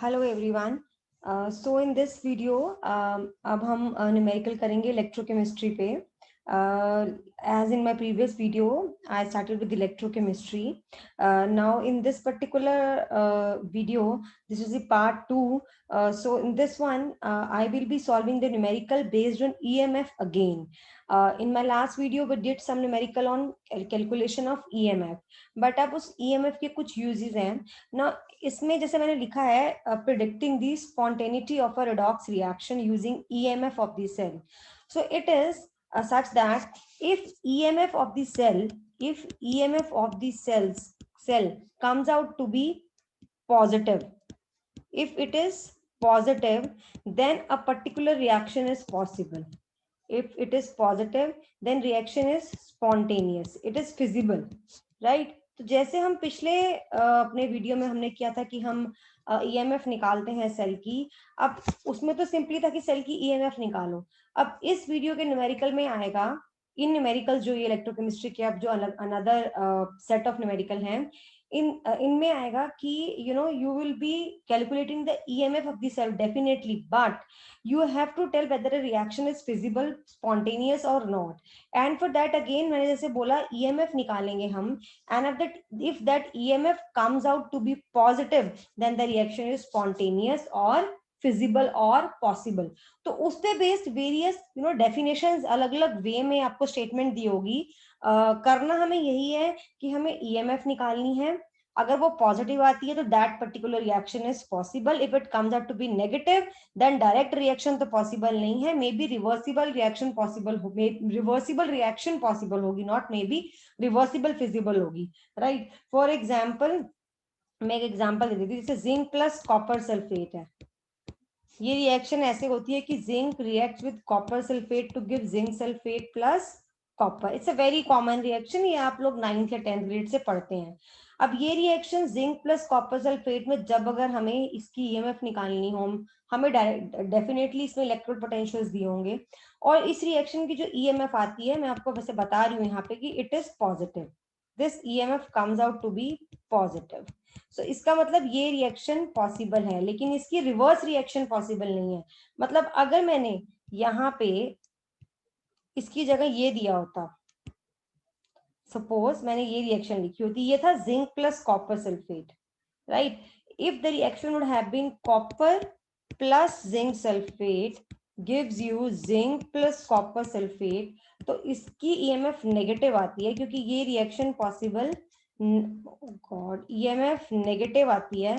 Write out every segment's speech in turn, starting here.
Hello everyone. So in this video अब हम numerical करेंगे इलेक्ट्रोकेमिस्ट्री पे। As in my previous video I started with electrochemistry. Now in this particular video this is the part 2. So in this one I will be solving the numerical based on EMF again. In my last video we did some numerical on calculation of EMF, but अब उस EMF के कुछ uses हैं ना। इसमें जैसे मैंने लिखा है predicting the spontaneity of a redox reaction using EMF of the cell. So it is such that if EMF of the cell, if EMF of the cell comes out to be positive, if it is positive, then a particular reaction is possible. If it is positive, then reaction is spontaneous, it is feasible, right? तो जैसे हम पिछले अपने video में हमने किया था कि हम ईएमएफ निकालते हैं सेल की। अब उसमें तो सिंपली था कि सेल की ईएमएफ निकालो। अब इस वीडियो के न्यूमेरिकल में आएगा, इन न्यूमेरिकल जो ये इलेक्ट्रोकेमिस्ट्री के अब जो अलग अनदर सेट ऑफ न्यूमेरिकल हैं, इनमें आएगा कि you will be calculating the EMF of the cell definitely, but you have to tell whether a reaction is feasible, spontaneous or not. And for that again मैंने जैसे बोला EMF निकालेंगे हम, and if that EMF comes out to be positive, then the reaction is spontaneous or feasible or possible. तो उस पे based various definitions अलग अलग वे में आपको स्टेटमेंट दी होगी। करना हमें यही है कि हमें EMF निकालनी है। अगर वो पॉजिटिव आती है तो that particular reaction is possible. If it comes out to be negative, then direct reaction तो पॉसिबल नहीं है, may be reversible reaction possible हो, रिवर्सिबल रिएक्शन पॉसिबल होगी, not may be, reversible feasible होगी, राइट? फॉर एग्जाम्पल मैं एक example दे देती हूँ, जैसे जिंक प्लस कॉपर सल्फेट है। ये रिएक्शन ऐसे होती है कि zinc react with copper sulphate to give zinc sulphate plus copper. It's a very common reaction, ये आप लोग 9th या 10th ग्रेड से पढ़ते हैं। अब ये reaction zinc plus copper sulphate में जब अगर हमें इसकी ईएमएफ निकालनी हो, हमें डेफिनेटली इसमें इलेक्ट्रोड पोटेंशियल्स दिए होंगे, और इस रिएक्शन की जो ईएमएफ आती है, मैं आपको वैसे बता रही हूँ यहाँ पे कि it is positive, this EMF comes out to be positive. So इसका मतलब ये रिएक्शन पॉसिबल है, लेकिन इसकी रिवर्स रिएक्शन पॉसिबल नहीं है। मतलब अगर मैंने यहाँ पे इसकी जगह ये दिया होता, सपोज मैंने ये रिएक्शन लिखी होती, ये था zinc plus copper sulphate, right? If the reaction would have been copper plus zinc sulphate gives you zinc plus copper sulphate, तो इसकी ईएमएफ नेगेटिव आती है, क्योंकि ये reaction possible, god, EMF negative आती है,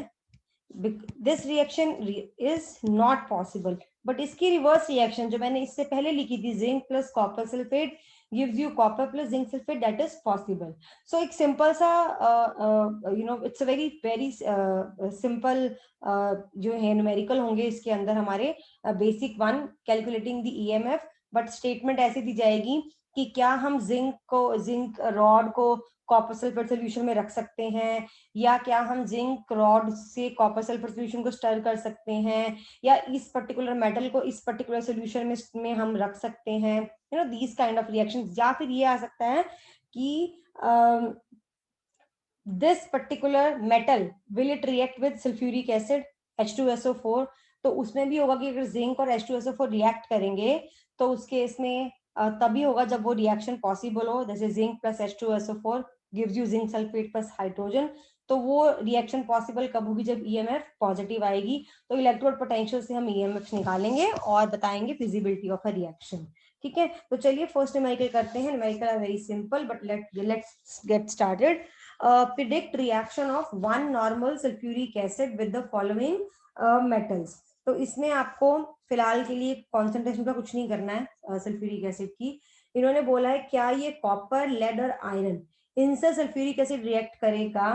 this reaction is not possible. But इसकी reverse reaction जो मैंने इससे पहले लिखी थी, zinc plus copper sulphate gives you copper plus zinc sulfate, that is possible. So एक सिंपल सा it's a very simple जो है न्यूमेरिकल होंगे इसके अंदर हमारे basic one calculating the EMF, but statement ऐसे दी जाएगी कि क्या हम जिंक रॉड को कॉपर सल्फेट सोल्यूशन में रख सकते हैं, या क्या हम जिंक रॉड से कॉपर सल्फेट सोल्यूशन को स्टर कर सकते हैं, या इस पर्टिकुलर मेटल को इस पर्टिकुलर सोल्यूशन में हम रख सकते हैं, these kind of reactions। या फिर ये आ सकता है कि this particular metal will it react with sulfuric acid H2SO4, तो उसमें भी होगा कि अगर जिंक और H2SO4 रिएक्ट करेंगे तो उस केस में तभी होगा जब वो रिएक्शन पॉसिबल हो, जैसे zinc plus H2SO4 gives you zinc sulphate plus hydrogen, तो वो रिएक्शन पॉसिबल कब होगी? जब ईएमएफ पॉजिटिव आएगी। तो इलेक्ट्रोड पोटेंशियल से हम ईएमएफ निकालेंगे और बताएंगे फिजिबिलिटी ऑफ अ रिएक्शन, ठीक है? तो चलिए फर्स्ट न्यूमेरिकल करते हैं। Numerical are very simple, but let's get started. predict reaction of one normal sulfuric acid with the following metals। तो इसमें आपको फिलहाल के लिए कॉन्सेंट्रेशन का कुछ नहीं करना है सल्फ्यूरिक एसिड की। इन्होंने बोला है क्या ये कॉपर, लेड और आयरन, इनसे सल्फ्यूरिक एसिड रिएक्ट करेगा।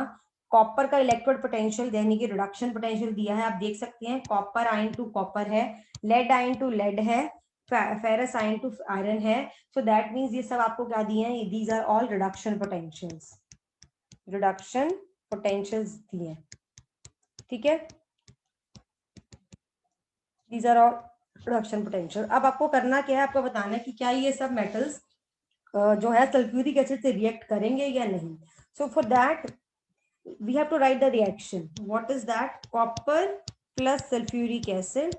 कॉपर का इलेक्ट्रोड पोटेंशियल यानी कि रिडक्शन पोटेंशियल दिया है, आप देख सकते हैं, कॉपर आयन टू कॉपर है, लेड आयन टू लेड है, फेरस आयन टू आयरन है। सो दैट मीन्स ये सब आपको क्या दिए हैं? These are all reduction potentials, reduction potentials दिए, ठीक है? These are all reduction potential. अब आपको करना क्या है? आपको बताना है कि क्या ये सब मेटल्स जो है सल्फ्यूरिक एसिड से रिएक्ट करेंगे या नहीं। So for that we have to write the reaction. What is that? Copper plus sulfuric acid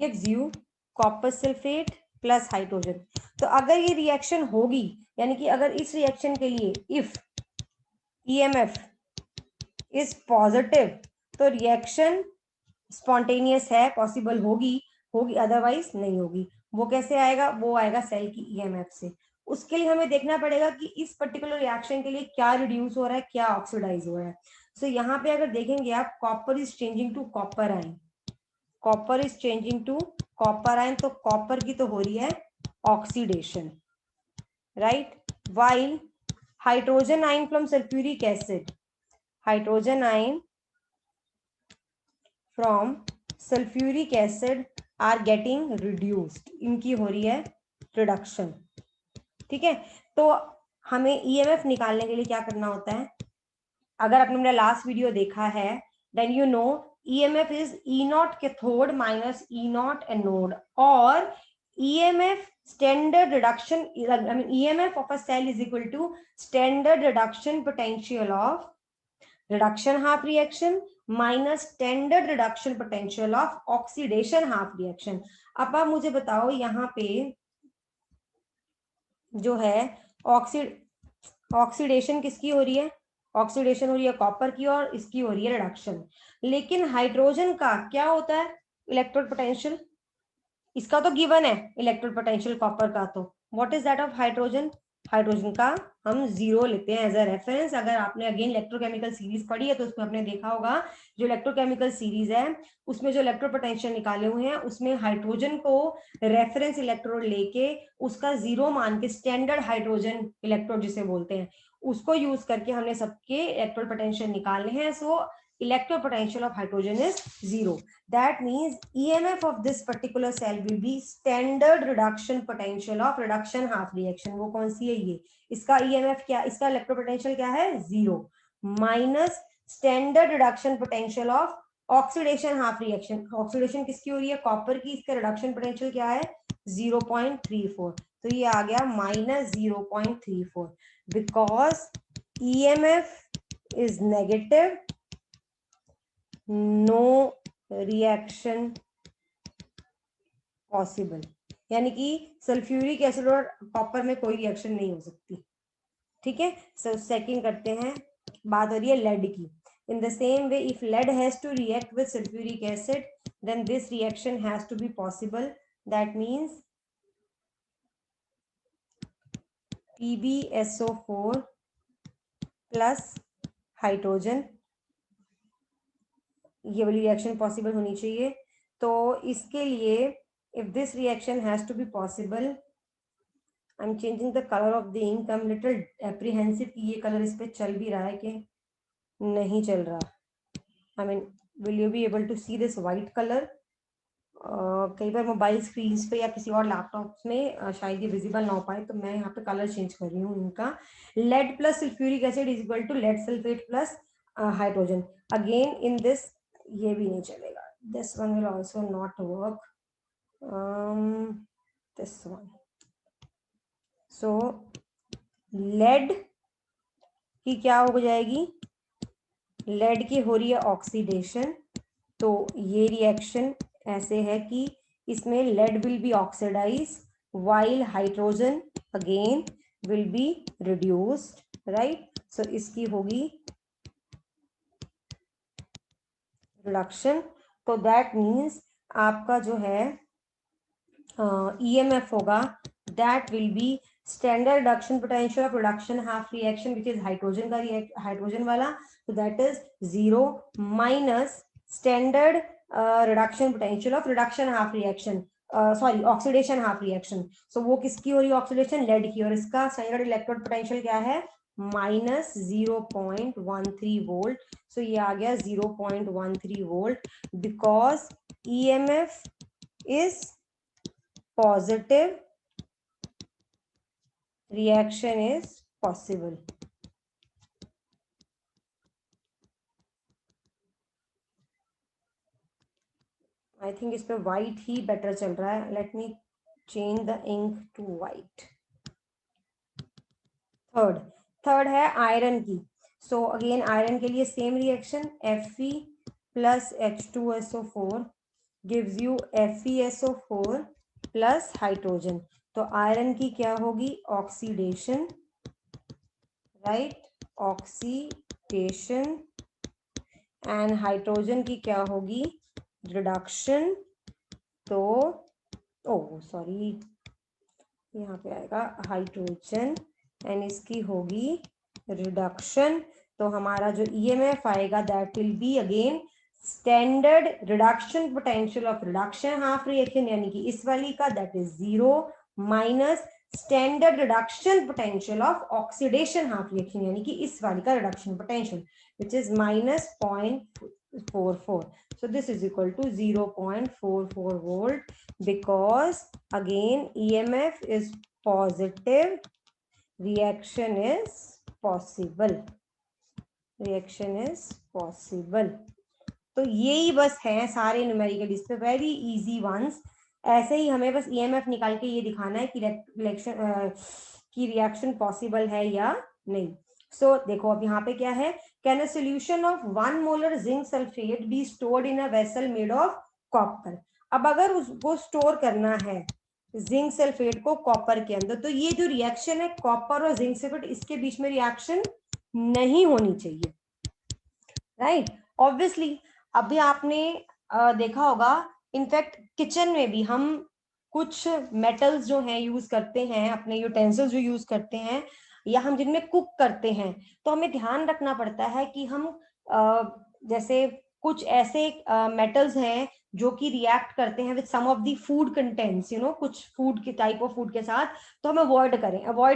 gives you copper sulfate plus hydrogen. तो अगर ये रिएक्शन होगी, यानी कि अगर इस रिएक्शन के लिए इफ EMF इज पॉजिटिव तो रिएक्शन स्पॉन्टेनियस है, पॉसिबल होगी, अदरवाइज नहीं होगी। वो कैसे आएगा? वो आएगा सेल की EMF से। उसके लिए हमें देखना पड़ेगा कि इस पर्टिकुलर रिएक्शन के लिए क्या रिड्यूस हो रहा है, क्या ऑक्सीडाइज हो रहा है। सो यहाँ पे अगर देखेंगे आप, copper is changing to copper ion, copper is changing to copper ion, तो कॉपर की तो हो रही है oxidation, right. While hydrogen ion from sulphuric acid, hydrogen ion from sulphuric acid are getting reduced, इनकी हो रही है रिडक्शन, ठीक है। तो हमें EMF निकालने के लिए क्या करना होता है? अगर आपने मेरा लास्ट वीडियो देखा है, then you know EMF is E0 cathode minus E0 anode, और EMF standard reduction, I mean EMF of a cell is equal to standard reduction potential of reduction half reaction minus standard reduction potential of oxidation half reaction। अब आप मुझे बताओ यहाँ पे जो है oxidation किसकी हो रही है? ऑक्सीडेशन हो रही है कॉपर की, और इसकी हो रही है रिडक्शन। लेकिन हाइड्रोजन का क्या होता है? इलेक्ट्रोड पोटेंशियल, इसका तो गिवन है इलेक्ट्रोड पोटेंशियल कॉपर का, तो what is that of hydrogen? Hydrogen का हम 0 लेते हैं एज अ रेफरेंस। अगर आपने अगेन इलेक्ट्रोकेमिकल सीरीज पढ़ी है तो उसमें आपने देखा होगा, जो इलेक्ट्रोकेमिकल सीरीज है उसमें जो इलेक्ट्रोड पोटेंशियल निकाले हुए हैं उसमें हाइड्रोजन को रेफरेंस इलेक्ट्रोड लेके उसका 0 मान के, स्टैंडर्ड हाइड्रोजन इलेक्ट्रोड जिसे बोलते हैं, उसको यूज करके हमने सबके इलेक्ट्रोड पोटेंशियल निकालने हैं। सो electrode potential of hydrogen is 0. That means EMF of this particular cell will be standard reduction potential of reduction half reaction। वो कौन सी है? ये इसका EMF क्या, इसका electrode potential क्या है? 0 minus standard reduction potential of oxidation half reaction. Oxidation किसकी हो रही है? कॉपर की। इसका रिडक्शन पोटेंशियल क्या है? 0.34। तो ये आ गया minus 0.34 because EMF is negative, no reaction possible, यानी कि सल्फ्यूरिक एसिड और कॉपर में कोई रिएक्शन नहीं हो सकती, ठीक है। सो सेकंड करते हैं, बात हो रही है लेड की। In the same way if lead has to react with sulphuric acid then this reaction has to be possible. That means PbSO4 plus hydrogen, ये वाली रिएक्शन पॉसिबल होनी चाहिए। तो इसके लिए if this reaction has to be possible, I am changing the colour of the ink, I am little apprehensive कि ये colour इस पे चल भी रहा है कि नहीं चल रहा। I mean will you be able to see this white colour? कई बार मोबाइल स्क्रीन पे या किसी और लैपटॉप में शायद ये विजिबल ना हो पाए, तो मैं यहाँ पे कलर चेंज कर रही हूँ इनका। Lead plus sulphuric acid is equal to lead sulphate plus hydrogen. Again in this ये भी नहीं चलेगा, this one will also not work, this one. So lead की क्या हो जाएगी? लेड की हो रही है ऑक्सीडेशन, तो ये रिएक्शन ऐसे है कि इसमें lead will be oxidise while hydrogen again will be reduced, right. So इसकी होगी रिडक्शन। तो दैट मीन्स आपका जो है EMF होगा, that will be standard reduction potential of reduction half reaction which is hydrogen का, हाइड्रोजन वाला, तो that is 0 minus standard reduction potential of reduction half reaction, sorry oxidation half reaction. So वो किसकी हो रही है ऑक्सीडेशन? लेड की, और इसका स्टैंडर्ड इलेक्ट्रोड पोटेंशियल क्या है? Minus 0.13 volt. सो ये आ गया 0.13 volt because EMF is positive, reaction is possible। I think इस पे व्हाइट ही बेटर चल रहा है, let me change the ink to white. Third है आयरन की। सो अगेन आयरन के लिए same reaction, Fe plus H2SO4 gives you FeSO4 plus hydrogen. तो आयरन की क्या होगी? Oxidation, right, oxidation. And hydrogen की क्या होगी? रिडक्शन। तो सॉरी, यहाँ पे आएगा हाइड्रोजन एंड इसकी होगी रिडक्शन। तो हमारा जो ईएमएफ आएगा that will be again standard reduction potential of reduction half reaction, यानी कि इस वाली का that is 0 minus standard reduction potential of oxidation half reaction, यानी कि इस वाली का reduction potential which is -0.44. So this is equal to 0.44 volt because again EMF is positive, reaction is possible, reaction is possible. तो यही बस है सारे न्यूमेरिकल इस पे, वेरी इजी वंस। ऐसे ही हमें बस ईएमएफ निकाल के ये दिखाना है कि रिएक्शन पॉसिबल है या नहीं। सो देखो अब यहाँ पे क्या है, can a solution of 1 molar zinc sulphate be stored in a vessel made of copper. अब अगर उसको स्टोर करना है जिंक सल्फेट को कॉपर के अंदर, तो ये जो रिएक्शन है कॉपर और जिंक सल्फेट, इसके बीच में रिएक्शन नहीं होनी चाहिए, राइट। ऑब्वियसली अभी आपने देखा होगा, इनफैक्ट किचन में भी हम कुछ मेटल्स जो हैं यूज करते हैं, अपने यूटेंसिल्स जो यूज करते हैं या हम जिनमें कुक करते हैं, तो हमें ध्यान रखना पड़ता है कि हम जैसे कुछ ऐसे मेटल्स हैं जो कि रिएक्ट करते हैं with some of the food contents, कुछ फूड के टाइप ऑफ फूड के साथ, तो हम अवॉइड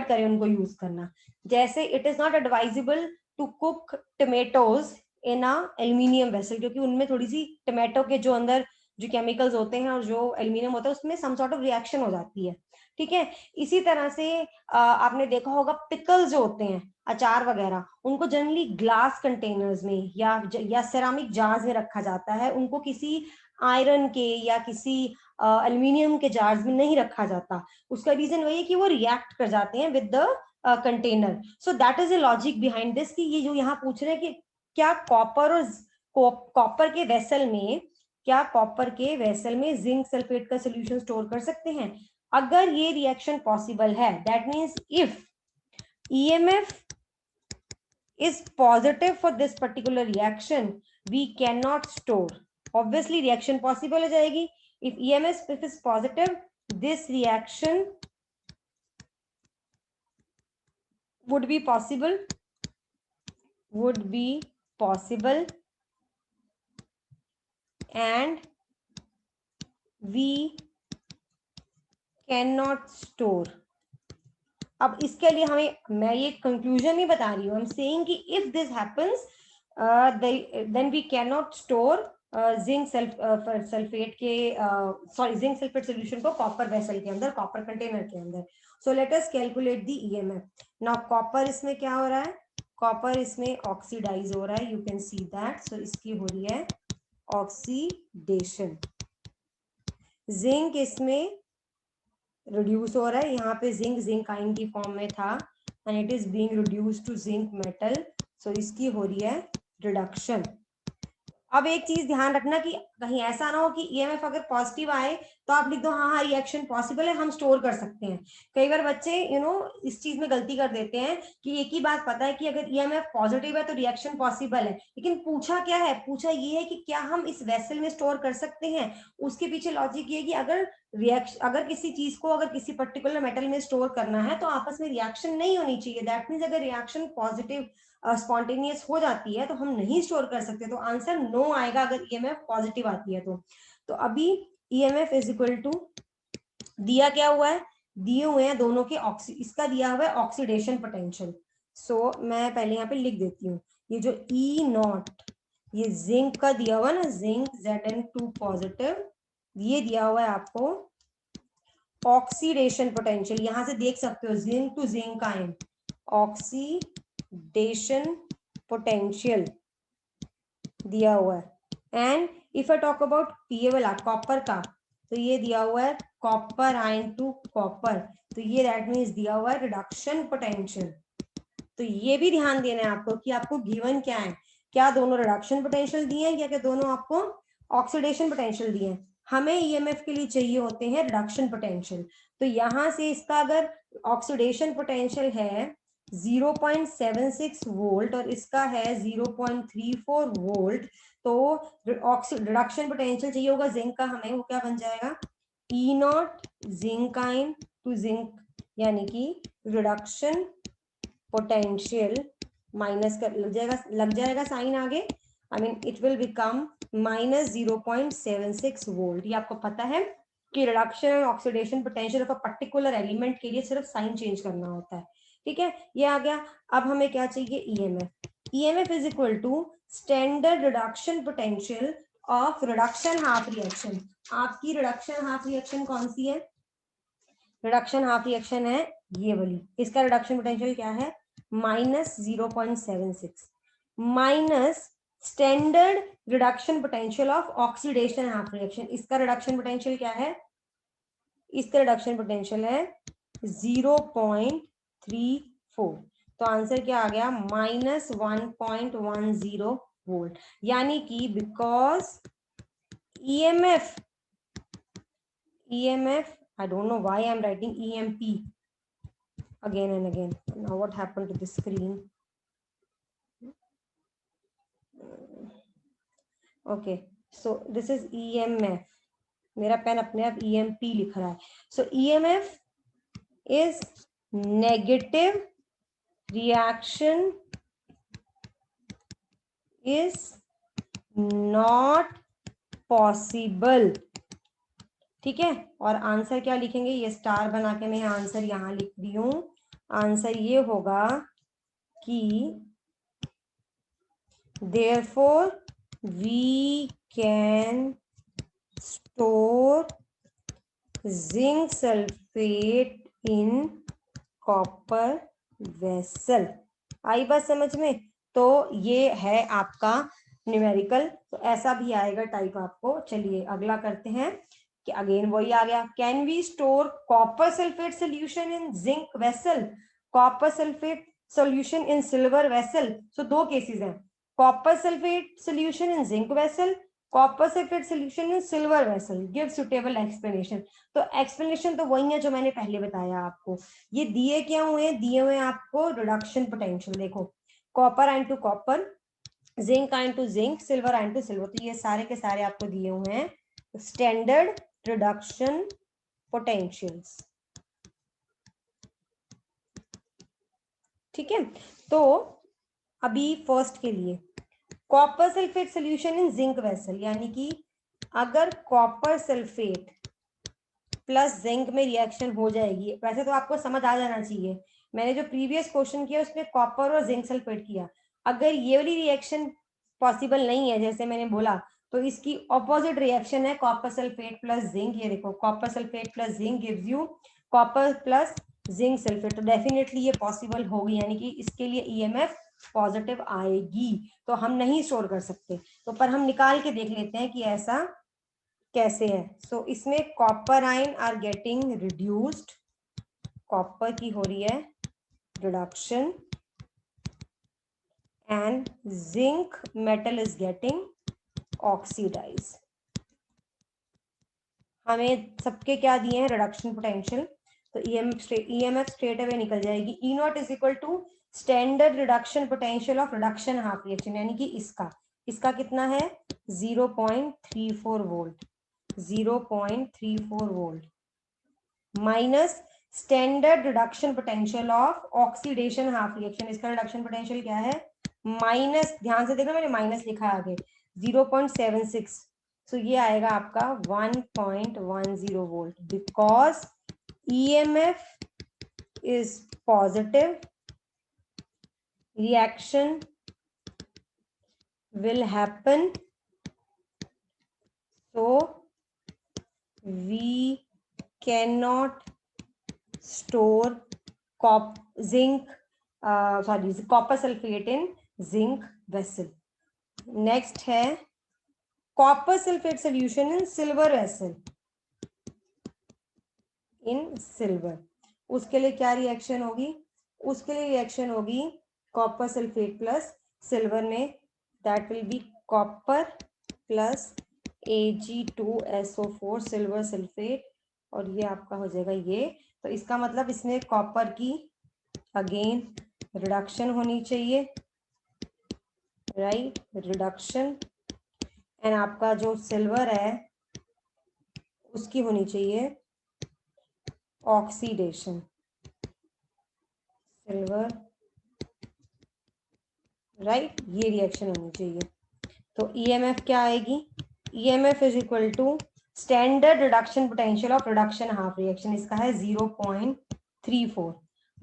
करें उनको यूज करना। जैसे it is not advisable to cook tomatoes in a aluminium vessel, क्योंकि उनमें थोड़ी सी टमाटो के जो अंदर जो केमिकल्स होते हैं और जो एल्यूमिनियम होता है उसमें सम सॉर्ट ऑफ रिएक्शन हो जाती है, ठीक है। इसी तरह से आपने देखा होगा पिकल्स जो होते हैं, अचार वगैरह, उनको जनरली ग्लास कंटेनर्स में या सेरामिक जार्स में रखा जाता है, उनको किसी आयरन के या किसी एल्यूमिनियम के जार्स में नहीं रखा जाता। उसका रीजन वही है कि वो रिएक्ट कर जाते हैं with the container. So that is the logic behind this, कि ये जो यहाँ पूछ रहे हैं कि क्या कॉपर के वेसल में जिंक सल्फेट का सोल्यूशन स्टोर कर सकते हैं। अगर ये रिएक्शन पॉसिबल है, that means if EMF is positive for this particular reaction we can not store. Obviously reaction possible हो जाएगी if EMF is positive, this reaction would be possible and we cannot store. अब इसके लिए मैं ये conclusion नहीं बता रही हूँ, आई एम सेइंग कि if this happens then we can not store zinc sulphate के जिंक सल्फेट सोल्यूशन को कॉपर वेसल के अंदर, कॉपर कंटेनर के अंदर। So let us calculate the EMF. Now copper इसमें क्या हो रहा है? कॉपर इसमें ऑक्सीडाइज हो रहा है, यू कैन सी दैट। सो इसकी हो रही है ऑक्सीडेशन। जिंक इसमें रिड्यूस हो रहा है, यहाँ पे जिंक आयन की फॉर्म में था and it is being reduce to zinc metal, so इसकी हो रही है रिडक्शन। अब एक चीज ध्यान रखना कि कहीं ऐसा ना हो कि ईएमएफ अगर पॉजिटिव आए तो आप लिख दो हाँ रिएक्शन पॉसिबल है, हम स्टोर कर सकते हैं। कई बार बच्चे इस चीज में गलती कर देते हैं कि एक ही बात पता है कि अगर ईएमएफ पॉजिटिव है तो रिएक्शन पॉसिबल है, लेकिन पूछा क्या है? पूछा ये है कि क्या हम इस वेसल में स्टोर कर सकते हैं। उसके पीछे लॉजिक ये कि अगर किसी चीज को अगर किसी पर्टिकुलर मेटल में स्टोर करना है तो आपस में रिएक्शन नहीं होनी चाहिए। दैट मीन्स अगर रिएक्शन पॉजिटिव स्पॉन्टेनियस हो जाती है तो हम नहीं स्टोर कर सकते, तो आंसर नो आएगा अगर ईएमएफ पॉजिटिव आती है तो अभी ईएमएफ इज इक्वल टू दिया क्या हुआ है, दिए हुए हैं दोनों के इसका दिया हुआ है ऑक्सीडेशन पोटेंशियल। सो मैं पहले यहाँ पे लिख देती हूँ, ये जो ई नॉट ये जिंक का दिया हुआ ना, जिंक Zn2 पॉजिटिव, ये दिया हुआ है आपको ऑक्सीडेशन पोटेंशियल। यहां से देख सकते हो zinc to zinc ion, oxidation potential दिया हुआ है। And if I talk about ये वाला कॉपर का, तो ये दिया हुआ है कॉपर आयन टू कॉपर, तो ये दैट मीन्स दिया हुआ है रिडक्शन पोटेंशियल। तो ये भी ध्यान देना है आपको कि आपको गिवन क्या है, क्या दोनों रिडक्शन पोटेंशियल दिए हैं या क्या दोनों आपको ऑक्सीडेशन पोटेंशियल दिए हैं? हमें ईएमएफ के लिए चाहिए होते हैं रिडक्शन पोटेंशियल। तो यहां से इसका अगर ऑक्सीडेशन पोटेंशियल है 0.76 वोल्ट और इसका है 0.34 वोल्ट, तो रिडक्शन पोटेंशियल चाहिए होगा जिंक का हमें, वो क्या बन जाएगा ई नॉट जिंकाइन टू जिंक, यानी कि रिडक्शन पोटेंशियल माइनस कर लग जाएगा साइन आगे, I mean it will become minus 0.76 volt. ये आपको पता है कि रिडक्शन और oxidation potential of a particular element के लिए सिर्फ साइन चेंज करना होता है, ठीक है, ये आ गया। अब हमें क्या चाहिए, EMF. EMF is equal to standard reduction potential of reduction half reaction. आपकी रिडक्शन हाफ रिएक्शन कौन सी है? रिडक्शन हाफ रिएक्शन है ये वाली, इसका रिडक्शन पोटेंशियल क्या है minus 0.76 minus standard reduction potential of oxidation half reaction. इसका रिडक्शन पोटेंशियल क्या है? इसका रिडक्शन पोटेंशियल है 0.34। तो आंसर क्या आ गया माइनस 1.10 वोल्ट। यानी कि because EMF I don't know why I'm writing EMP again and again. Now what happened to the screen? Okay, so this is EMF. मेरा पेन अपने आप EMP लिख रहा है. So EMF is negative reaction is not possible. ठीक है, और answer क्या लिखेंगे, ये स्टार बना के मैं आंसर यहां लिख रही हूं। आंसर ये होगा कि therefore we can store zinc sulfate in copper vessel। आई बात समझ में? तो ये है आपका न्यूमेरिकल, तो ऐसा भी आएगा टाइप आपको। चलिए अगला करते हैं कि अगेन वही आ गया, can we store copper sulphate solution in zinc vessel, copper sulphate solution in silver vessel. So दो केसेस हैं, copper sulphate solution in zinc vessel, copper sulphate solution in silver vessel, give suitable explanation. तो explanation तो वही है जो मैंने पहले बताया आपको। ये दिए क्या हुए, दिए हुए आपको रिडक्शन पोटेंशियल। देखो copper ion to copper, zinc ion to zinc, silver ion to silver, तो ये सारे के सारे आपको दिए हुए हैं स्टैंडर्ड रिडक्शन पोटेंशियल्स। ठीक है, तो अभी फर्स्ट के लिए copper sulphate solution in zinc vessel, यानी कि अगर कॉपर सल्फेट प्लस जिंक में रिएक्शन हो जाएगी, वैसे तो आपको समझ आ जाना चाहिए, मैंने जो प्रीवियस क्वेश्चन किया उसमें कॉपर और जिंक सल्फेट किया। अगर ये वाली रिएक्शन पॉसिबल नहीं है जैसे मैंने बोला, तो इसकी ऑपोजिट रिएक्शन है कॉपर सल्फेट प्लस जिंक। ये देखो copper sulphate plus zinc gives you copper plus zinc sulphate, तो डेफिनेटली ये पॉसिबल होगी, यानी कि इसके लिए ईएमएफ पॉजिटिव आएगी। तो हम नहीं स्टोर कर सकते, तो पर हम निकाल के देख लेते हैं कि ऐसा कैसे है। सो इसमें copper ion are getting reduced, copper की हो रही है reduction, and zinc metal is getting oxidise. हमें सबके क्या दिए हैं, रिडक्शन पोटेंशियल, तो ईएमएफ स्ट्रेट अवे निकल जाएगी। E nought is equal to standard reduction potential of reduction half reaction, यानी कि इसका कितना है 0.34 volt, 0.34 volt minus standard reduction potential of oxidation half reaction. इसका रिडक्शन पोटेंशियल क्या है माइनस, ध्यान से देखना मैंने माइनस लिखा है आगे, 0.76। तो ये आएगा आपका 1.10 volt, because EMF is positive, reaction will happen, so we cannot store copper sulfate in zinc vessel। Next है copper sulphate solution in silver vessel, in silver, उसके लिए क्या रिएक्शन होगी, उसके लिए रिएक्शन होगी कॉपर सल्फेट प्लस सिल्वर में that will be copper plus Ag2SO4 silver sulphate, और ये आपका हो जाएगा ये। तो इसका मतलब इसमें कॉपर की अगेन रिडक्शन होनी चाहिए, राइट, रिडक्शन। एंड आपका जो सिल्वर है उसकी होनी चाहिए ऑक्सीडेशन, सिल्वर, राइट, ये रिएक्शन होनी चाहिए। तो ईएमएफ क्या आएगी, EMF is equal to standard reduction potential of reduction half reaction, इसका है 0.34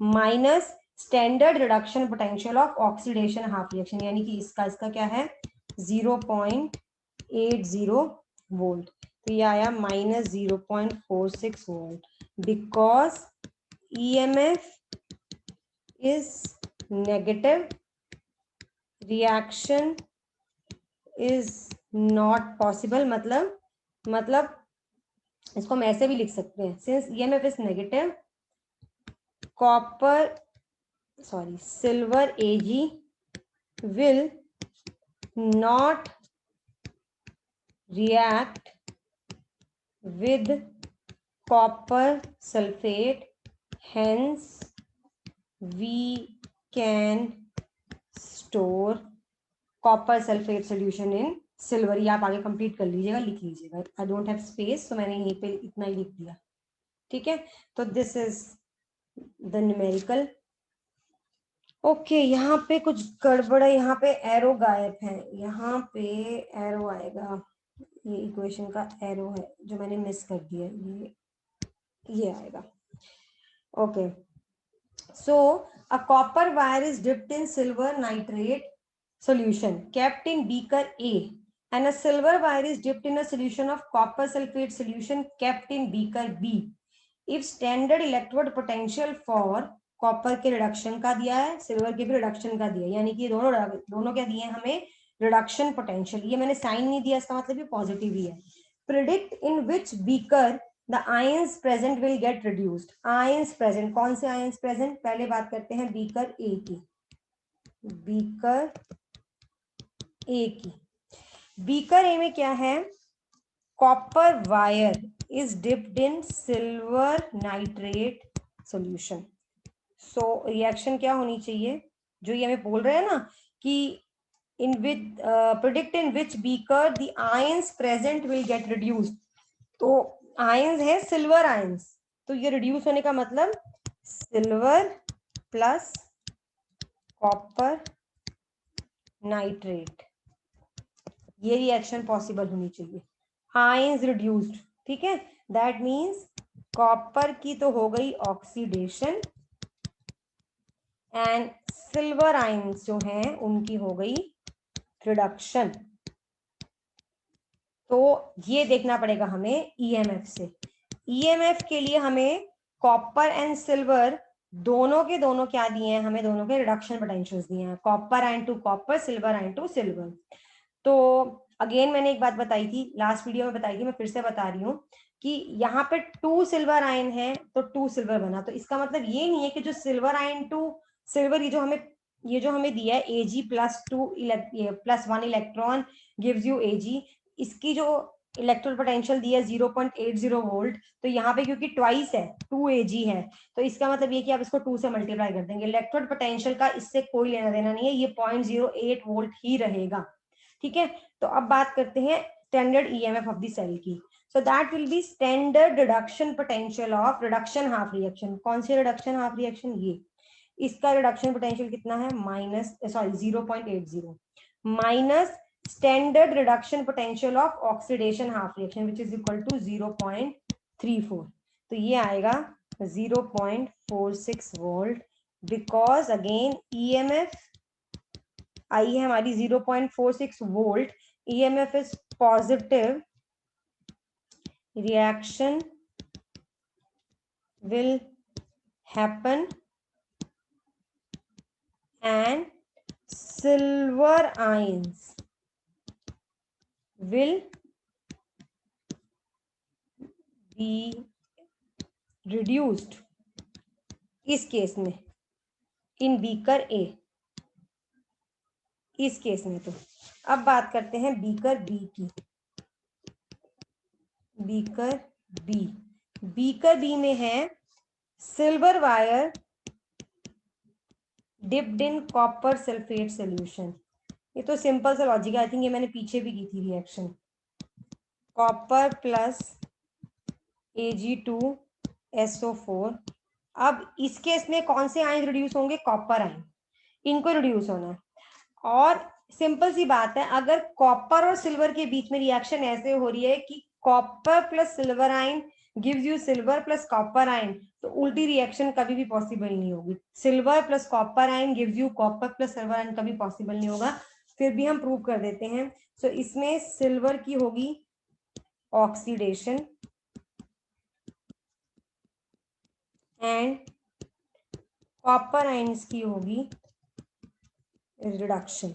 minus standard reduction potential of oxidation half reaction, यानी कि इसका क्या है 0.80 वोल्ट। तो ये आया minus 0.46 volt, because EMF is negative, reaction is not possible. मतलब इसको हम ऐसे भी लिख सकते हैं, since EMF is negative, silver Ag will not react with copper sulfate, hence we can store copper sulfate solution in silver. ये आप आगे कंप्लीट कर लीजिएगा, लिख लीजिएगा। आई डोंट हैव स्पेस, तो मैंने यहीं पे इतना ही लिख दिया, ठीक है। तो this is the numerical. Okay, यहाँ पे कुछ गड़बड़ है, यहाँ पे एरो गायब है, यहाँ पे एरो आएगा, ये इक्वेशन का एरो है जो मैंने मिस कर दिया, ये आएगा। Okay, so a copper wire is dipped in silver nitrate solution kept in beaker A, and a silver wire is dipped in a solution of copper sulfate solution kept in beaker B. If standard electrode potential for copper के reduction का दिया है, silver के भी reduction का दिया है, यानी कि दोनों क्या दिए हैं हमें, रिडक्शन पोटेंशियल। ये मैंने साइन नहीं दिया, इसका मतलब ये पॉजिटिव ही है। Predict in which beaker the ions present will get reduced. Ions present, कौन से आयंस प्रेजेंट, पहले बात करते हैं बीकर ए की। बीकर ए की, बीकर ए में क्या है, copper wire is dipped in silver nitrate solution. So reaction क्या होनी चाहिए, जो ये हमें बोल रहे हैं ना कि in which predict in which beaker the ions present will get reduced. तो आयंस है सिल्वर आयंस, तो ये रिड्यूस होने का मतलब सिल्वर प्लस कॉपर नाइट्रेट, ये रिएक्शन पॉसिबल होनी चाहिए। आयंस रिड्यूस्ड, ठीक है, दैट मींस कॉपर की तो हो गई ऑक्सीडेशन एंड सिल्वर आयंस जो हैं उनकी हो गई रिडक्शन। तो ये देखना पड़ेगा हमें ईएमएफ से। ईएमएफ के लिए हमें कॉपर एंड सिल्वर दोनों के दोनों क्या दिए हैं, हमें दोनों के रिडक्शन पोटेंशियल्स दिए हैं, copper and to copper, silver and to silver. तो अगेन मैंने एक बात बताई थी, लास्ट वीडियो में बताई थी, मैं फिर से बता रही हूँ कि यहाँ पे 2 सिल्वर आयन है तो 2 सिल्वर बना। तो इसका मतलब ये नहीं है कि जो सिल्वर आयन टू सिल्वर, ये जो हमें दिया है Ag+1 electron gives you Ag, इसकी जो इलेक्ट्रॉन पोटेंशियल दिया है 0.80 वोल्ट, तो यहाँ पे क्योंकि ट्वाइस है 2 Ag है, तो इसका मतलब ये कि आप इसको 2 से मल्टीप्लाई कर देंगे। इलेक्ट्रॉन पोटेंशियल का इससे कोई लेना देना नहीं है, ये 0.08 वोल्ट ही रहेगा, ठीक है। तो अब बात करते हैं standard EMF of the cell की। So that will be standard reduction potential of reduction half reaction. कौन सी रिडक्शन हाफ रिएक्शन, ये, इसका रिडक्शन पोटेंशियल कितना है, 0.80 minus standard reduction potential of oxidation half reaction which is equal to 0.34। तो ये आएगा 0.46 वोल्ट, बिकॉज अगेन ईएमएफ आई है हमारी 0.46 volt, EMF is positive, reaction will happen and silver ions will be reduced इस केस में इन बीकर ए, इस केस में तो अब बात करते हैं बीकर बी की। बीकर बी, बीकर बी में है silver wire dipped in copper sulphate solution. ये तो सिंपल सा लॉजिक है, आई थिंक ये मैंने पीछे भी की थी रिएक्शन। Copper plus Ag2SO4। अब इस केस में कौन से आयन रिड्यूस होंगे? कॉपर आयन, इनको रिड्यूस होना है। और सिंपल सी बात है, अगर कॉपर और सिल्वर के बीच में रिएक्शन ऐसे हो रही है कि copper plus silver ion gives you silver plus copper ion, तो उल्टी रिएक्शन कभी भी पॉसिबल नहीं होगी। Silver plus copper ion gives you copper plus silver ion, कभी पॉसिबल नहीं होगा। फिर भी हम प्रूव कर देते हैं। सो इसमें सिल्वर की होगी ऑक्सीडेशन एंड कॉपर आयन्स की होगी रिडक्शन।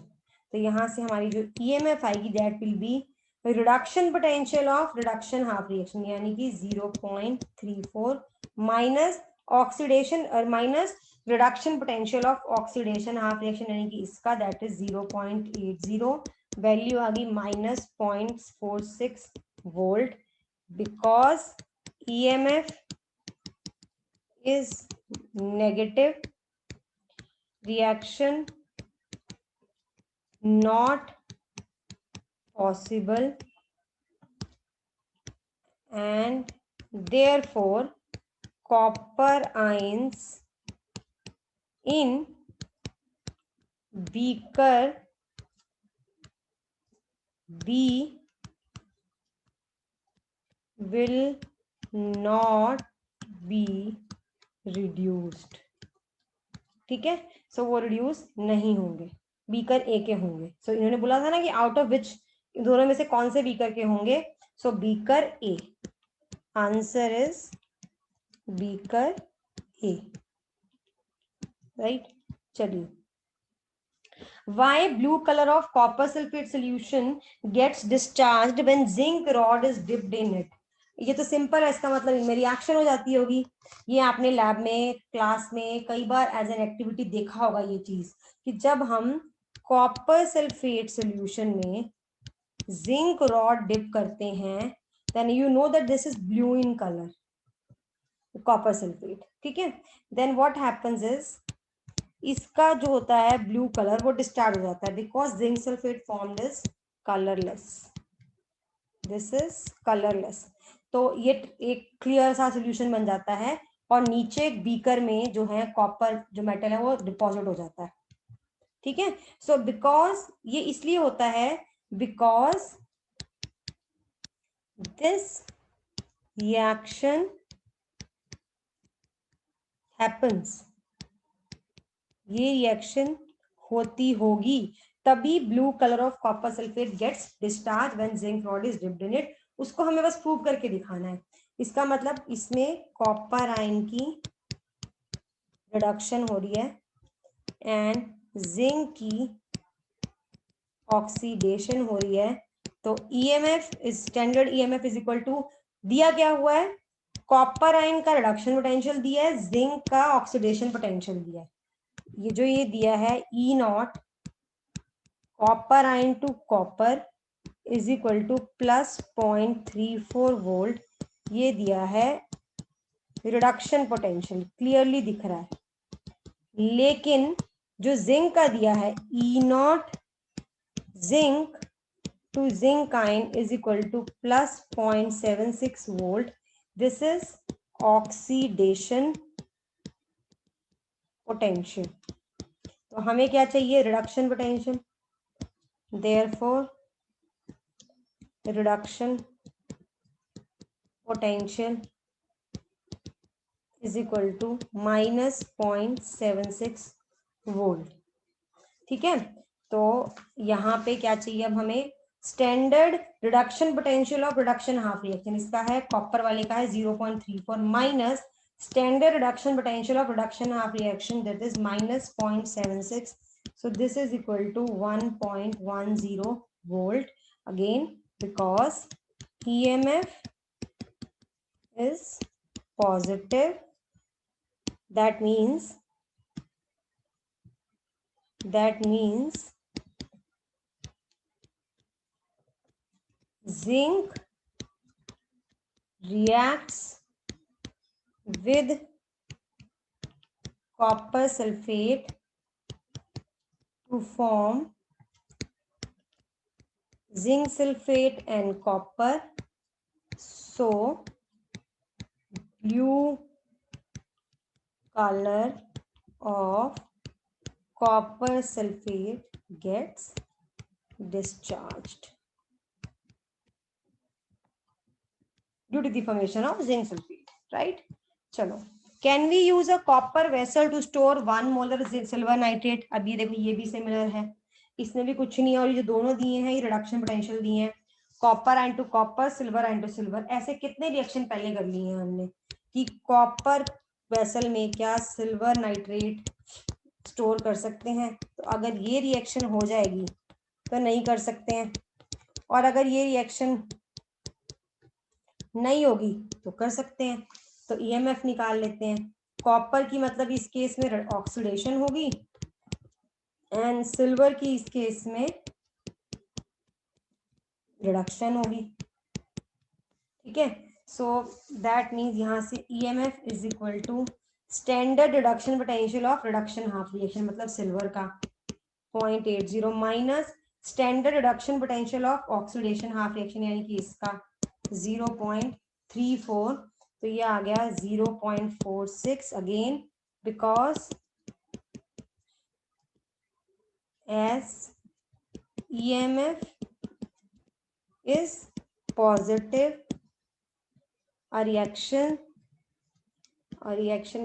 तो यहां से हमारी जो ईएमएफ आएगी that will be reduction potential of reduction half reaction, यानी कि 0.34 माइनस ऑक्सीडेशन और minus reduction potential of oxidation half reaction, यानी कि इसका दैट इज 0.80। वैल्यू आ गई -0.46 volt, because EMF is negative, reaction not possible, and therefore copper ions in beaker B will not be reduced। ठीक है, सो वो reduce नहीं होंगे, बीकर ए के होंगे। सो इन्होंने बोला था ना कि आउट ऑफ विच, दोनों में से कौन से बीकर के होंगे? So beaker A, answer is beaker A, right. चलिए, why blue color of copper sulfate solution gets discharged when zinc rod is dipped in it? ये तो सिंपल है, इसका मतलब इनमें रिएक्शन हो जाती होगी। ये आपने लैब में, क्लास में कई बार एज एन एक्टिविटी देखा होगा ये चीज, कि जब हम कॉपर सल्फेट सोल्यूशन में जिंक रॉड डिप करते हैं, then you know that this is blue in colour, copper sulphate. ठीक है, देन व्हाट हैपेंस इज इसका जो होता है ब्लू कलर वो डिस्चार्ज हो जाता है, because zinc sulphate formed is colourless, this is colourless. तो ये एक क्लियर सा सोल्यूशन बन जाता है, और नीचे बीकर में जो है कॉपर जो मेटल है वो डिपॉजिट हो जाता है। ठीक है, सो बिकॉज ये इसलिए होता है बिकॉज दिस रिएक्शन हैपन्स, ये रिएक्शन होती होगी, तभी blue colour of copper sulphate gets discharge when zinc rod is dipped in it. उसको हमें बस प्रूव करके दिखाना है। इसका मतलब इसमें कॉपर आयन की रिडक्शन हो रही है एंड जिंक की ऑक्सीडेशन हो रही है। तो EMF is standard EMF is equal to, दिया क्या हुआ है? कॉपर आयन का रिडक्शन पोटेंशियल दिया है, जिंक का ऑक्सीडेशन पोटेंशियल दिया है। ये जो ये दिया है E nought copper ion to copper is equal to +0.34 volt, ये दिया है रिडक्शन पोटेंशियल, क्लियरली दिख रहा है। लेकिन जो जिंक का दिया है E nought zinc to zinc ion is equal to +0.76 volt, this is oxidation potential. तो हमें क्या चाहिए? Reduction potential. therefore reduction potential is equal to -0.76 volt. ठीक है, तो यहाँ पे क्या चाहिए अब हमें? Standard reduction potential of reduction half reaction, इसका है कॉपर वाले का है 0.34 minus standard reduction potential of reduction half reaction that is -0.76, so this is equal to 1.10 volt, again because EMF is positive, that means zinc reacts with copper sulfate to form zinc sulfate and copper. So blue color of copper sulfate gets discharged due to the formation of zinc sulfate, right? चलो, can we use a copper vessel to store 1 molar silver nitrate? अब ये देखो, ये भी similar है, इसमें भी कुछ नहीं है, और ये जो दोनों दिए हैं ये रिडक्शन पोटेंशियल दिए हैं, copper and to copper, silver and to silver. ऐसे कितने रिएक्शन पहले कर लिए हैं हमने कि कॉपर वेसल में क्या सिल्वर नाइट्रेट स्टोर कर सकते हैं। तो अगर ये रिएक्शन हो जाएगी तो नहीं कर सकते हैं, और अगर ये रिएक्शन नहीं होगी तो कर सकते हैं। तो ईएमएफ निकाल लेते हैं। कॉपर की मतलब इस केस में ऑक्सीडेशन होगी, एंड सिल्वर की इस केस में रिडक्शन होगी, ठीक है। सो दैट मीन्स यहाँ से EMF is equal to standard reduction potential of reduction half reaction, मतलब सिल्वर का 0.80 minus standard reduction potential of oxidation half reaction यानी कि इसका 0.34, तो ये आ गया 0.46 again, because as EMF is positive, और रिएक्शन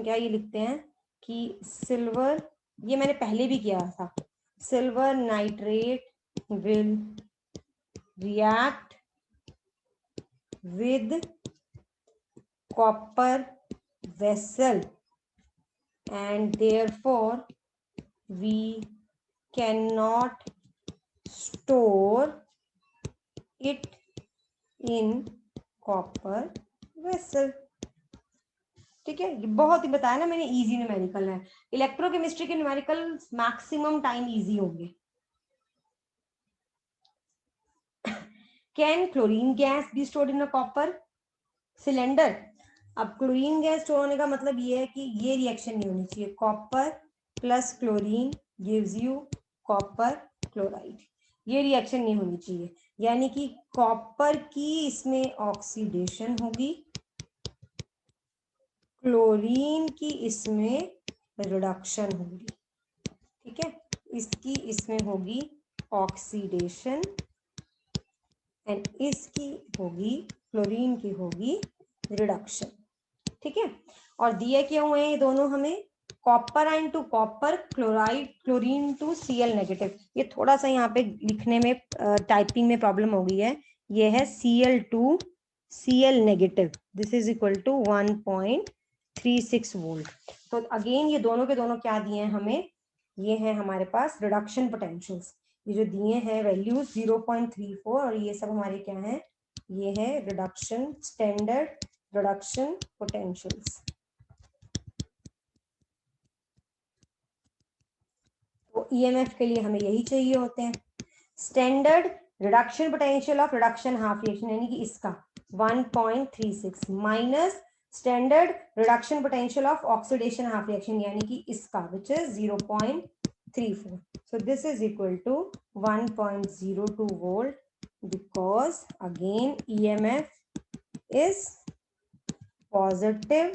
क्या ये लिखते हैं कि सिल्वर, ये मैंने पहले भी किया था, silver nitrate will react with copper vessel and therefore we cannot store it in copper vessel, ठीक है। ये बहुत ही बताया ना मैंने, इजी न्यूमेरिकल है। इलेक्ट्रोकेमिस्ट्री के न्यूमेरिकल मैक्सिमम टाइम इजी होंगे। Can chlorine gas be stored in a copper cylinder? अब क्लोरीन गैस स्टोर होने का मतलब ये है कि ये रिएक्शन नहीं होनी चाहिए, copper plus chlorine gives you copper chloride, ये रिएक्शन नहीं होनी चाहिए, यानी कि कॉपर की इसमें ऑक्सीडेशन होगी, क्लोरीन की इसमें रिडक्शन होगी, ठीक है। इसकी इसमें होगी ऑक्सीडेशन एंड इसकी होगी, क्लोरीन की होगी रिडक्शन, ठीक है। और दिए क्या हुए हैं ये दोनों हमें, copper and to copper, chloride chlorine to Cl negative. ये थोड़ा सा यहाँ पे लिखने में टाइपिंग में प्रॉब्लम हो गई है, ये है Cl to Cl negative, this is equal to 1.36 volt. तो अगेन ये दोनों के दोनों क्या दिए हैं हमें, ये है हमारे पास रिडक्शन पोटेंशियल्स, ये जो दिए हैं वैल्यूज 0.34, और ये सब हमारे क्या है, ये है रिडक्शन स्टैंडर्ड रिडक्शन पोटेंशियल्स। तो ईएमएफ के लिए हमें यही चाहिए होते हैं, standard reduction potential of reduction half reaction यानी कि इसका 1.36 minus standard reduction potential of oxidation half reaction यानी कि इसका which is 0.34, so this is equal to 1.02 volt because again EMF is positive,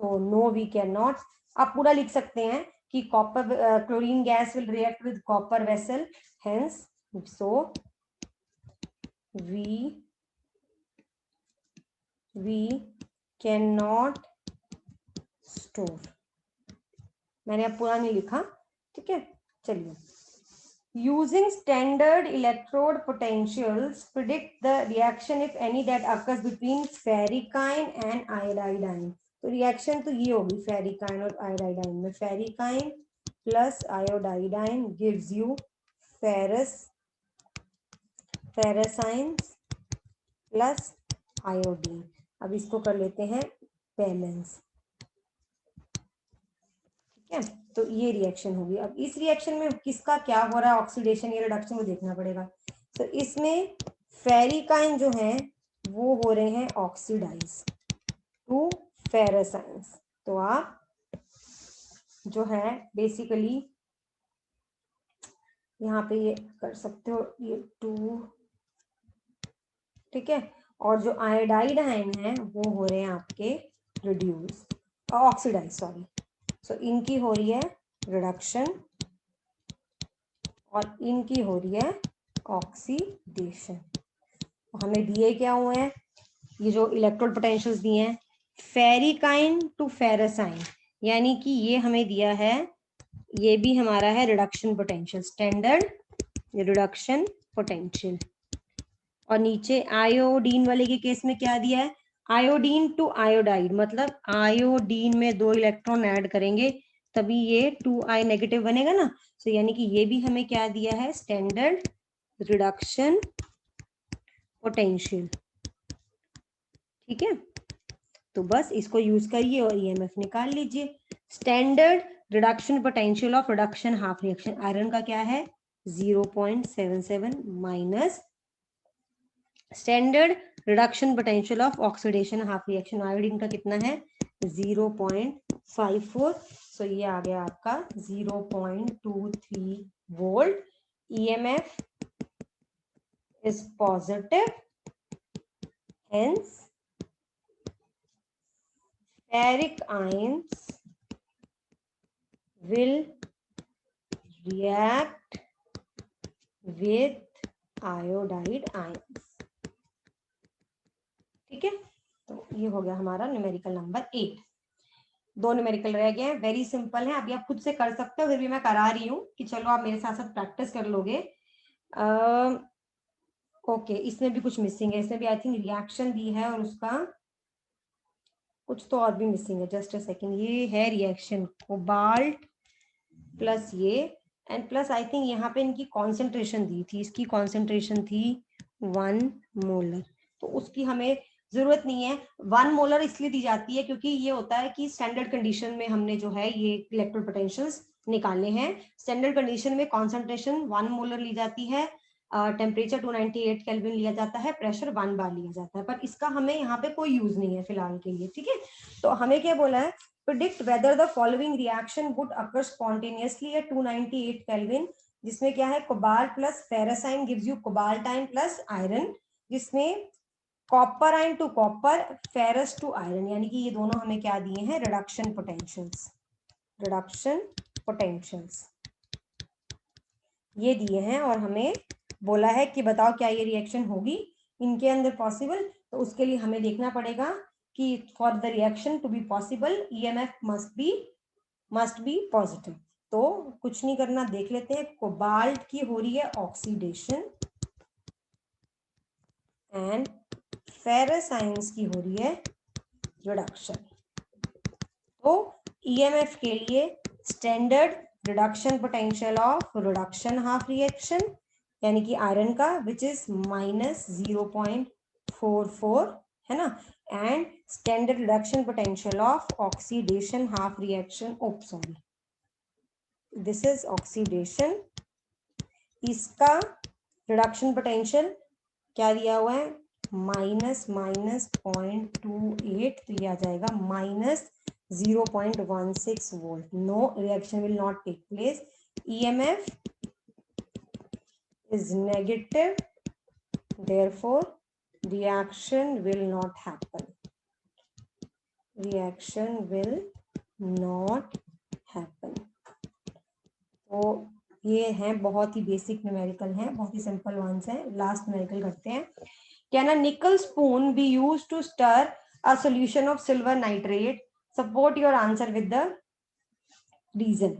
so no we cannot। आप पूरा लिख सकते हैं कि copper chlorine gas will react with copper vessel, hence so we cannot store। मैंने अब पूरा नहीं लिखा, ठीक है। चलिए, using standard electrode potentials predict the reaction if any that occurs between ferrikine and iodine। तो रिएक्शन तो ये होगी फेरिकाइन और आयोडाइन में, ferric ion plus iodine gives you ferrous, ferrous ions plus iodine. अब इसको कर लेते हैं बैलेंस, ठीक है। तो ये रिएक्शन होगी। अब इस रिएक्शन में किसका क्या हो रहा है, ऑक्सीडेशन या रिडक्शन, को देखना पड़ेगा। तो इसमें फेरिकाइन जो है वो हो रहे हैं ऑक्सीडाइज टू फेरस आयंस। तो आप जो है बेसिकली यहाँ पे ये कर सकते हो, ये 2, ठीक है। और जो आयोडाइड आयन है वो हो रहे हैं आपके रिड्यूस ऑक्सीडाइज, सॉरी। सो इनकी हो रही है रिडक्शन और इनकी हो रही है ऑक्सीडेशन। हमें दिए क्या हुए हैं, ये जो इलेक्ट्रोड पोटेंशियल्स दिए हैं, फेरिकाइन टू फेरसाइन, यानी कि ये हमें दिया है, ये भी हमारा है reduction potential, standard reduction potential. और नीचे आयोडीन वाले के केस में क्या दिया है, आयोडीन टू आयोडाइड, मतलब आयोडीन में 2 इलेक्ट्रॉन ऐड करेंगे तभी ये 2I नेगेटिव बनेगा ना। सो यानी कि ये भी हमें क्या दिया है, स्टैंडर्ड रिडक्शन पोटेंशियल, ठीक है। तो बस इसको यूज करिए और ईएमएफ निकाल लीजिए। Standard reduction potential of reduction half reaction iron का क्या है 0.77 minus standard reduction potential of oxidation half reaction iodine का कितना है 0.54। सो ये आ गया आपका 0.23 volt. EMF is positive, hence ferric ions will react with iodide ions, ठीक है। तो ये हो गया हमारा न्यूमेरिकल नंबर 8। 2 न्यूमेरिकल रह गए हैं, वेरी सिंपल है, अभी आप खुद से कर सकते हो, फिर भी मैं करा रही हूँ कि चलो आप मेरे साथ साथ प्रैक्टिस कर लोगे। ओके, इसमें भी कुछ मिसिंग है, इसमें भी आई थिंक रिएक्शन दी है और उसका कुछ तो और भी मिसिंग है, जस्ट अ सेकेंड। ये है रिएक्शन कोबाल्ट प्लस ये एंड प्लस आई थिंक यहाँ पे इनकी कॉन्सेंट्रेशन दी थी, इसकी कॉन्सेंट्रेशन थी 1 मोलर, तो उसकी हमें जरूरत नहीं है। 1 मोलर इसलिए दी जाती है क्योंकि ये होता है कि स्टैंडर्ड कंडीशन में हमने जो है ये इलेक्ट्रोड पोटेंशियल्स निकालने हैं। स्टैंडर्ड कंडीशन में कॉन्सेंट्रेशन 1 मोलर ली जाती है, टेम्परेचर 298 केल्विन लिया जाता है, प्रेशर 1 बार लिया जाता है, पर इसका हमें यहाँ पे कोई यूज नहीं है फिलहाल के लिए, ठीक है। तो हमें क्या बोला है, predict whether the following reaction would occur spontaneously at 298 Kelvin, जिसमें क्या है cobalt plus ferrous ion gives you cobalt ion plus iron, जिसमें copper ion to copper, ferrous to iron, यानी कि ये दोनों हमें क्या दिए हैं रिडक्शन पोटेंशियल्स, रिडक्शन पोटेंशियल्स ये दिए हैं। और हमें बोला है कि बताओ क्या ये रिएक्शन होगी इनके अंदर पॉसिबल, तो उसके लिए हमें देखना पड़ेगा कि for the reaction to be possible EMF must be positive. तो कुछ नहीं करना, देख लेते हैं। कोबाल्ट की हो रही है ऑक्सीडेशन एंड फेरस आयंस की हो रही है रिडक्शन। तो ईएमएफ के लिए standard reduction potential of reduction half reaction यानी कि आयरन का विच इज -0.44 है ना, and standard reduction potential of oxidation half reaction, op sorry this is oxidation, इसका रिडक्शन पोटेंशियल क्या दिया हुआ है -0.28, तो ये आ जाएगा -0.16 volt. No reaction will not take place, EMF is negative, therefore reaction will not happen, reaction will not happen। तो ये हैं बहुत ही बेसिक न्यूमेरिकल हैं, बहुत ही सिंपल वंस हैं। लास्ट न्यूमेरिकल करते हैं। Can a nickel spoon be used to stir a solution of silver nitrate, support your answer with the reason.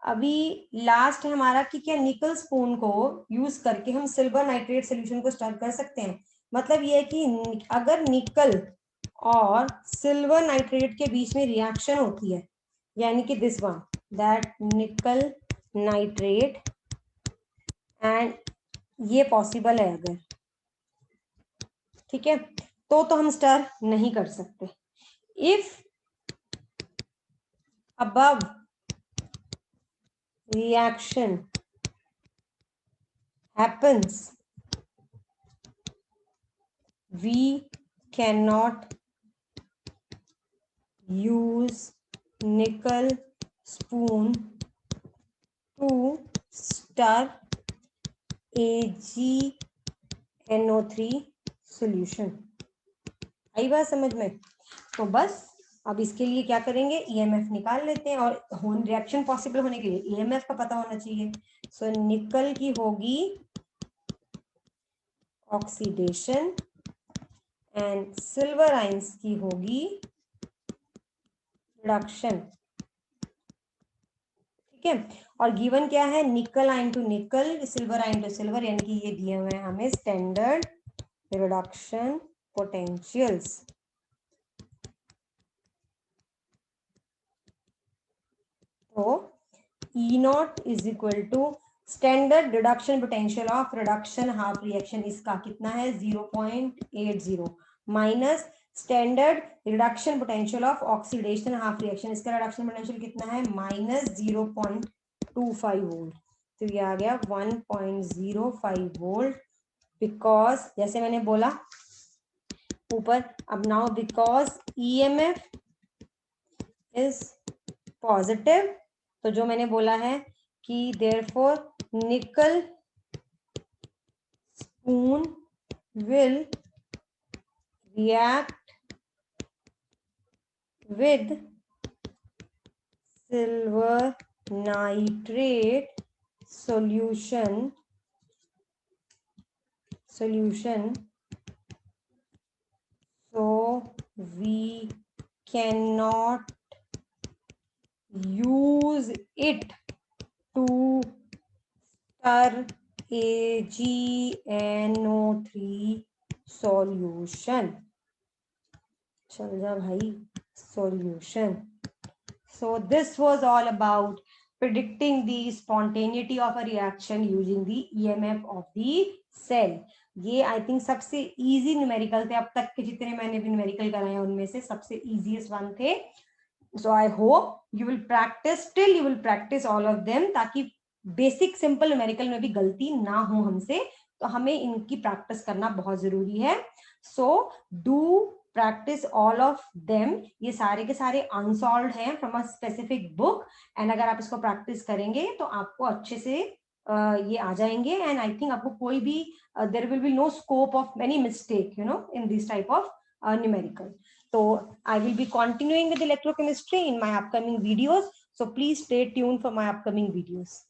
अभी लास्ट है हमारा कि क्या निकल स्पून को यूज करके हम सिल्वर नाइट्रेट सोल्यूशन को स्टर कर सकते हैं। मतलब ये है कि अगर निकल और सिल्वर नाइट्रेट के बीच में रिएक्शन होती है, यानी कि दिस वन दैट निकल नाइट्रेट, एंड ये पॉसिबल है अगर, ठीक है, तो हम स्टर नहीं कर सकते। If above reaction happens we cannot use nickel spoon to stir AgNO3 solution। आई बात समझ में? तो बस अब इसके लिए क्या करेंगे, ईएमएफ निकाल लेते हैं, और रिएक्शन पॉसिबल होने के लिए ईएमएफ का पता होना चाहिए। सो निकल की होगी ऑक्सीडेशन एंड सिल्वर आयंस की होगी रिडक्शन। ठीक है, और गिवन क्या है, nickel ion to nickel, silver ion to silver, यानी कि ये दिए हुए हैं हमें स्टैंडर्ड रिडक्शन पोटेंशियल्स। तो E nought is equal to standard reduction potential of reduction half reaction, इसका कितना है 0.80 minus standard reduction potential of oxidation half reaction, इसका रिडक्शन पोटेंशियल कितना है -0.25 वोल्ट। तो ये आ गया 1.05 वोल्ट, बिकॉज जैसे मैंने बोला ऊपर, अब now because EMF is positive, तो जो मैंने बोला है कि देयरफॉर निकल spoon will react with silver nitrate solution so we cannot use it to stir AgNO3 solution। चल जा भाई, solution। So this was all about predicting the spontaneity of a reaction using the EMF of the cell। ये I think सबसे easy numerical थे, अब तक के जितने मैंने भी न्यूमेरिकल कराए उनमें से सबसे इजीएस्ट वन थे। So I hope you will practise, till you will practise all of them, ताकि बेसिक सिंपल न्यूमेरिकल में भी गलती ना हो हमसे, तो हमें इनकी प्रैक्टिस करना बहुत जरूरी है। So do practice all of them, ये सारे के सारे अनसॉल्व्ड हैं from a specific book, and अगर आप इसको प्रैक्टिस करेंगे तो आपको अच्छे से ये आ जाएंगे, एंड आई थिंक आपको कोई भी there will be no scope of any mistake you know in this type of numerical। So I will be continuing with electrochemistry in my upcoming videos, so please stay tuned for my upcoming videos।